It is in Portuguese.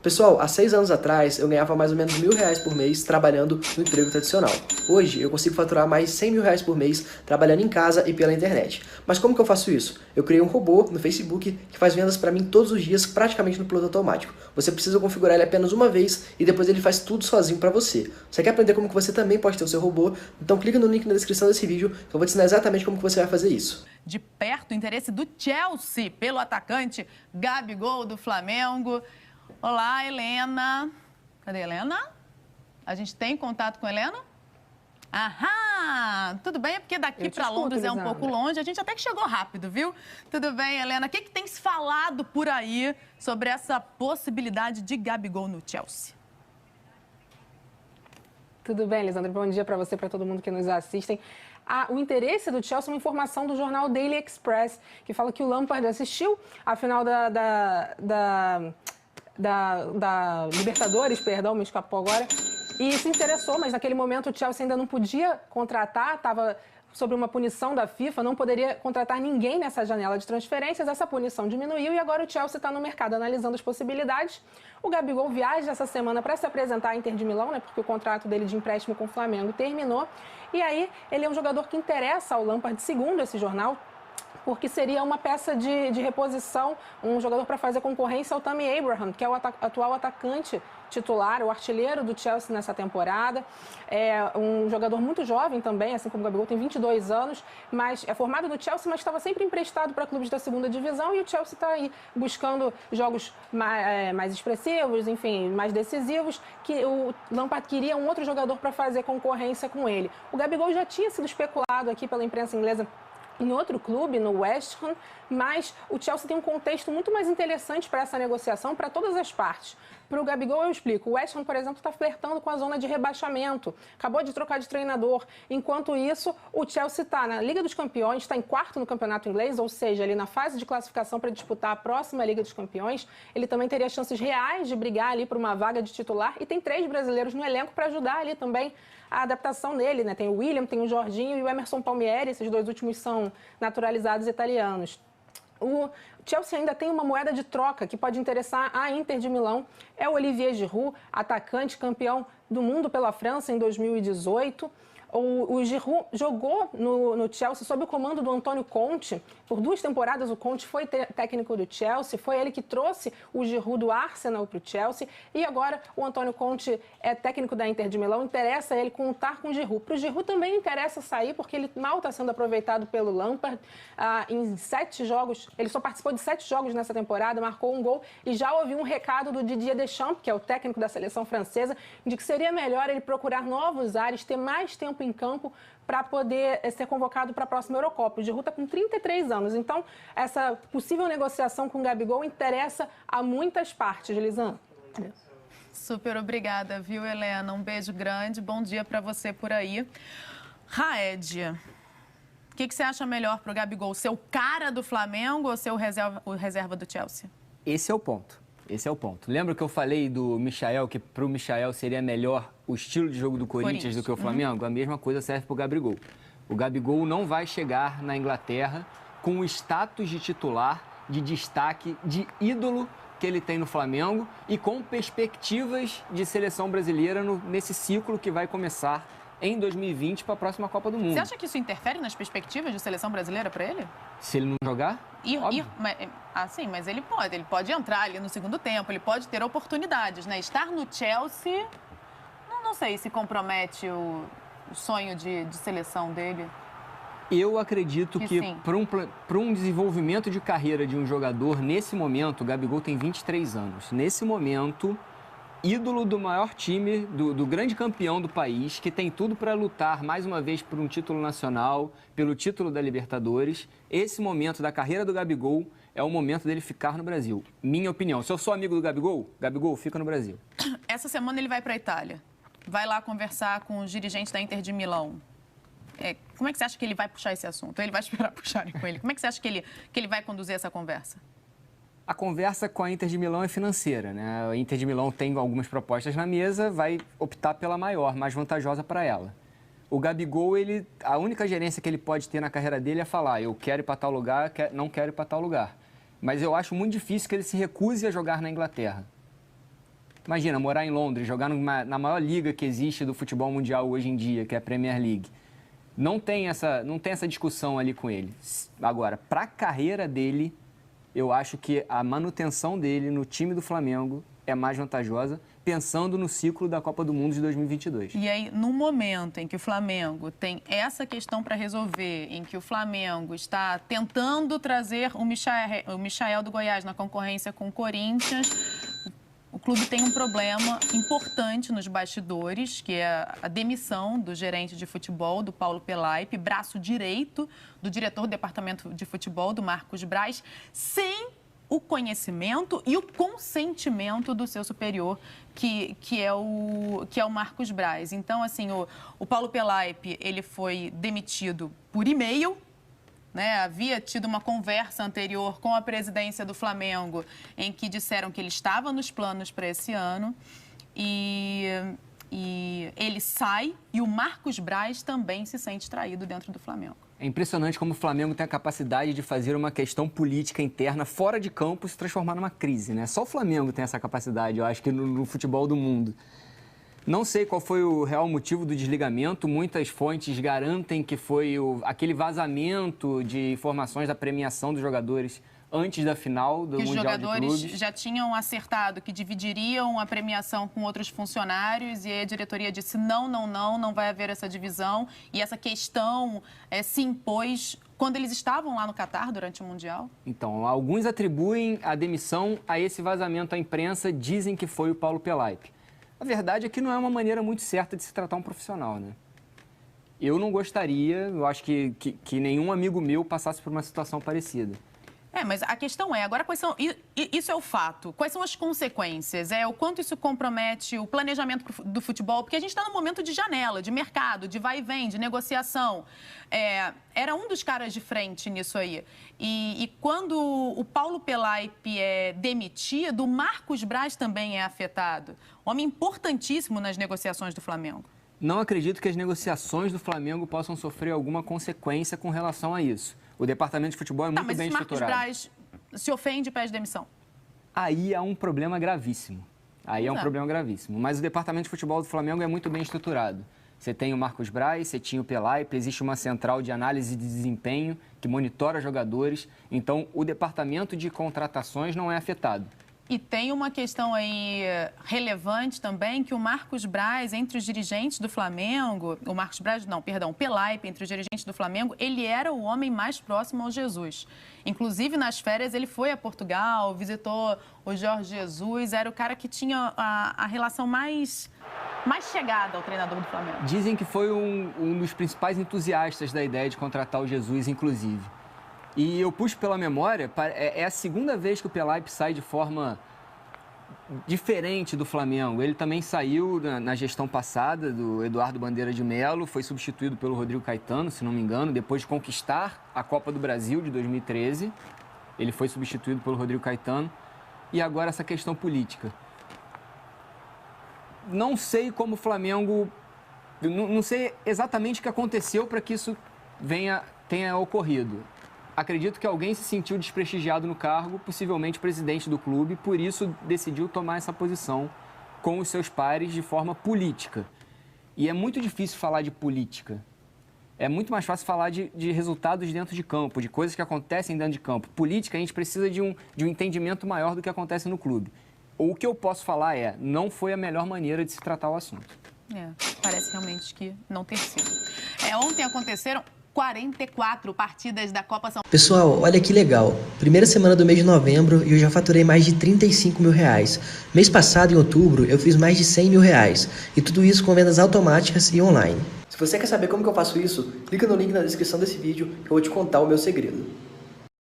Pessoal, há 6 anos atrás eu ganhava mais ou menos R$1.000 por mês trabalhando no emprego tradicional. Hoje eu consigo faturar mais de R$100.000 por mês trabalhando em casa e pela internet. Mas como que eu faço isso? Eu criei um robô no Facebook que faz vendas para mim todos os dias praticamente no piloto automático. Você precisa configurar ele apenas uma vez e depois ele faz tudo sozinho para você. Você quer aprender como que você também pode ter o seu robô? Então clica no link na descrição desse vídeo que eu vou te ensinar exatamente como que você vai fazer isso. De perto o interesse do Chelsea pelo atacante Gabigol do Flamengo. Olá, Helena. Cadê a Helena? A gente tem contato com a Helena? Aham! Tudo bem? É porque daqui para Londres é um pouco longe. A gente até que chegou rápido, viu? Tudo bem, Helena. O que tem se falado por aí sobre essa possibilidade de Gabigol no Chelsea? Tudo bem, Lisandro. Bom dia para você e para todo mundo que nos assistem. O interesse do Chelsea é uma informação do jornal Daily Express, que fala que o Lampard assistiu à final da Libertadores, perdão, me escapou agora, e se interessou, mas naquele momento o Chelsea ainda não podia contratar, estava sob uma punição da FIFA, não poderia contratar ninguém nessa janela de transferências, essa punição diminuiu e agora o Chelsea está no mercado analisando as possibilidades. O Gabigol viaja essa semana para se apresentar à Inter de Milão, né, porque o contrato dele de empréstimo com o Flamengo terminou, e aí ele é um jogador que interessa ao Lampard, segundo esse jornal, porque seria uma peça de reposição, um jogador para fazer concorrência ao Tammy Abraham, que é o atual atacante titular, o artilheiro do Chelsea nessa temporada. É um jogador muito jovem também, assim como o Gabigol, tem 22 anos, mas é formado no Chelsea, mas estava sempre emprestado para clubes da segunda divisão e o Chelsea está aí buscando jogos mais expressivos, enfim, mais decisivos, que o Lampard queria um outro jogador para fazer concorrência com ele. O Gabigol já tinha sido especulado aqui pela imprensa inglesa em outro clube, no West Ham, mas o Chelsea tem um contexto muito mais interessante para essa negociação, para todas as partes. Para o Gabigol, eu explico. O West Ham, por exemplo, está flertando com a zona de rebaixamento. Acabou de trocar de treinador. Enquanto isso, o Chelsea está na Liga dos Campeões, está em quarto no campeonato inglês, ou seja, ali na fase de classificação para disputar a próxima Liga dos Campeões. Ele também teria chances reais de brigar ali por uma vaga de titular. E tem 3 brasileiros no elenco para ajudar ali também a adaptação dele, né? Tem o William, tem o Jorginho e o Emerson Palmieri. Esses 2 últimos são naturalizados italianos. O Chelsea ainda tem uma moeda de troca que pode interessar a Inter de Milão. É o Olivier Giroud, atacante campeão do mundo pela França em 2018. O Giroud jogou no Chelsea sob o comando do Antônio Conte. Por 2 temporadas o Conte foi técnico do Chelsea, foi ele que trouxe o Giroud do Arsenal para o Chelsea. E agora o Antônio Conte é técnico da Inter de Milão, interessa ele contar com o Giroud. Para o Giroud também interessa sair, porque ele mal está sendo aproveitado pelo Lampard. Em 7 jogos, ele só participou de 7 jogos nessa temporada, marcou um gol e já ouviu um recado do Didier Deschamps, que é o técnico da seleção francesa, de que seria melhor ele procurar novos ares, ter mais tempo em campo para poder ser convocado para a próxima Eurocopa. O Giroud está com 33 anos, então essa possível negociação com o Gabigol interessa a muitas partes, Lisandro. Super obrigada, viu, Helena? Um beijo grande, bom dia para você por aí. Raed, o que você acha melhor para o Gabigol? Ser o cara do Flamengo ou ser o reserva do Chelsea? Esse é o ponto. Esse é o ponto. Lembra que eu falei do Michael, que para o Michael seria melhor o estilo de jogo do Corinthians do que o Flamengo? A mesma coisa serve para o Gabigol. O Gabigol não vai chegar na Inglaterra com o status de titular, de destaque, de ídolo que ele tem no Flamengo e com perspectivas de seleção brasileira nesse ciclo que vai começar em 2020 para a próxima Copa do Mundo. Você acha que isso interfere nas perspectivas de seleção brasileira para ele? Se ele não jogar? Sim, mas ele pode entrar ali no segundo tempo, ele pode ter oportunidades, né? Estar no Chelsea, não sei se compromete o sonho de seleção dele. Eu acredito que para um desenvolvimento de carreira de um jogador, nesse momento, o Gabigol tem 23 anos. Nesse momento, ídolo do maior time, do grande campeão do país, que tem tudo para lutar mais uma vez por um título nacional, pelo título da Libertadores. Esse momento da carreira do Gabigol é o momento dele ficar no Brasil. Minha opinião. Se eu sou amigo do Gabigol fica no Brasil. Essa semana ele vai para a Itália. Vai lá conversar com os dirigentes da Inter de Milão. Como é que você acha que ele vai puxar esse assunto? Ou ele vai esperar puxarem com ele? Como é que você acha que ele vai conduzir essa conversa? A conversa com a Inter de Milão é financeira, né? A Inter de Milão tem algumas propostas na mesa, vai optar pela maior, mais vantajosa para ela. O Gabigol, a única gerência que ele pode ter na carreira dele é falar: eu quero ir para tal lugar, não quero ir para tal lugar. Mas eu acho muito difícil que ele se recuse a jogar na Inglaterra. Imagina, morar em Londres, jogar na maior liga que existe do futebol mundial hoje em dia, que é a Premier League. Não tem essa discussão ali com ele. Agora, para a carreira dele, eu acho que a manutenção dele no time do Flamengo é mais vantajosa, pensando no ciclo da Copa do Mundo de 2022. E aí, no momento em que o Flamengo tem essa questão para resolver, em que o Flamengo está tentando trazer o Michael do Goiás na concorrência com o Corinthians, o clube tem um problema importante nos bastidores, que é a demissão do gerente de futebol, do Paulo Pelaipe, braço direito do diretor do departamento de futebol, do Marcos Braz, sem o conhecimento e o consentimento do seu superior, que é o Marcos Braz. Então, assim, o Paulo Pelaipe, ele foi demitido por e-mail, né? Havia tido uma conversa anterior com a presidência do Flamengo, em que disseram que ele estava nos planos para esse ano, e ele sai, e o Marcos Braz também se sente traído dentro do Flamengo. É impressionante como o Flamengo tem a capacidade de fazer uma questão política interna fora de campo se transformar numa crise, né? Só o Flamengo tem essa capacidade, eu acho que no futebol do mundo. Não sei qual foi o real motivo do desligamento. Muitas fontes garantem que foi aquele vazamento de informações da premiação dos jogadores antes da final do Mundial de Clubes. Os jogadores já tinham acertado que dividiriam a premiação com outros funcionários, e aí a diretoria disse não vai haver essa divisão. E essa questão se impôs quando eles estavam lá no Catar durante o Mundial. Então, alguns atribuem a demissão a esse vazamento à imprensa, dizem que foi o Paulo Pelaipe. A verdade é que não é uma maneira muito certa de se tratar um profissional, né? Eu não gostaria, eu acho que nenhum amigo meu passasse por uma situação parecida. Mas a questão é, agora, quais são... Isso é o fato. Quais são as consequências? O quanto isso compromete o planejamento do futebol? Porque a gente está num momento de janela, de mercado, de vai e vem, de negociação. Era um dos caras de frente nisso aí. E quando o Paulo Pelaipe é demitido, o Marcos Braz também é afetado. Homem importantíssimo nas negociações do Flamengo. Não acredito que as negociações do Flamengo possam sofrer alguma consequência com relação a isso. O departamento de futebol é muito bem estruturado. Mas se Marcos Braz se ofende e pede demissão? Aí há um problema gravíssimo. Mas o departamento de futebol do Flamengo é muito bem estruturado. Você tem o Marcos Braz, você tinha o Pelaipe, existe uma central de análise de desempenho que monitora jogadores. Então, o departamento de contratações não é afetado. E tem uma questão aí relevante também, que o Marcos Braz, entre os dirigentes do Flamengo, o Pelaipe, entre os dirigentes do Flamengo, ele era o homem mais próximo ao Jesus. Inclusive, nas férias, ele foi a Portugal, visitou o Jorge Jesus, era o cara que tinha a relação mais chegada ao treinador do Flamengo. Dizem que foi um dos principais entusiastas da ideia de contratar o Jesus, inclusive. E eu puxo pela memória, é a segunda vez que o Pelaipe sai de forma diferente do Flamengo. Ele também saiu na gestão passada do Eduardo Bandeira de Melo, foi substituído pelo Rodrigo Caetano, se não me engano, depois de conquistar a Copa do Brasil de 2013. Ele foi substituído pelo Rodrigo Caetano. E agora essa questão política. Não sei como o Flamengo... Não sei exatamente o que aconteceu para que isso tenha ocorrido. Acredito que alguém se sentiu desprestigiado no cargo, possivelmente o presidente do clube, por isso decidiu tomar essa posição com os seus pares de forma política. E é muito difícil falar de política. É muito mais fácil falar de resultados dentro de campo, de coisas que acontecem dentro de campo. Política, a gente precisa de um entendimento maior do que acontece no clube. O que eu posso falar não foi a melhor maneira de se tratar o assunto. Parece realmente que não ter sido. Ontem aconteceram 44 partidas da Copa São Paulo. Pessoal, olha que legal. Primeira semana do mês de novembro e eu já faturei mais de 35 mil reais. Mês passado, em outubro, eu fiz mais de 100 mil reais. E tudo isso com vendas automáticas e online. Se você quer saber como que eu faço isso, clica no link na descrição desse vídeo que eu vou te contar o meu segredo.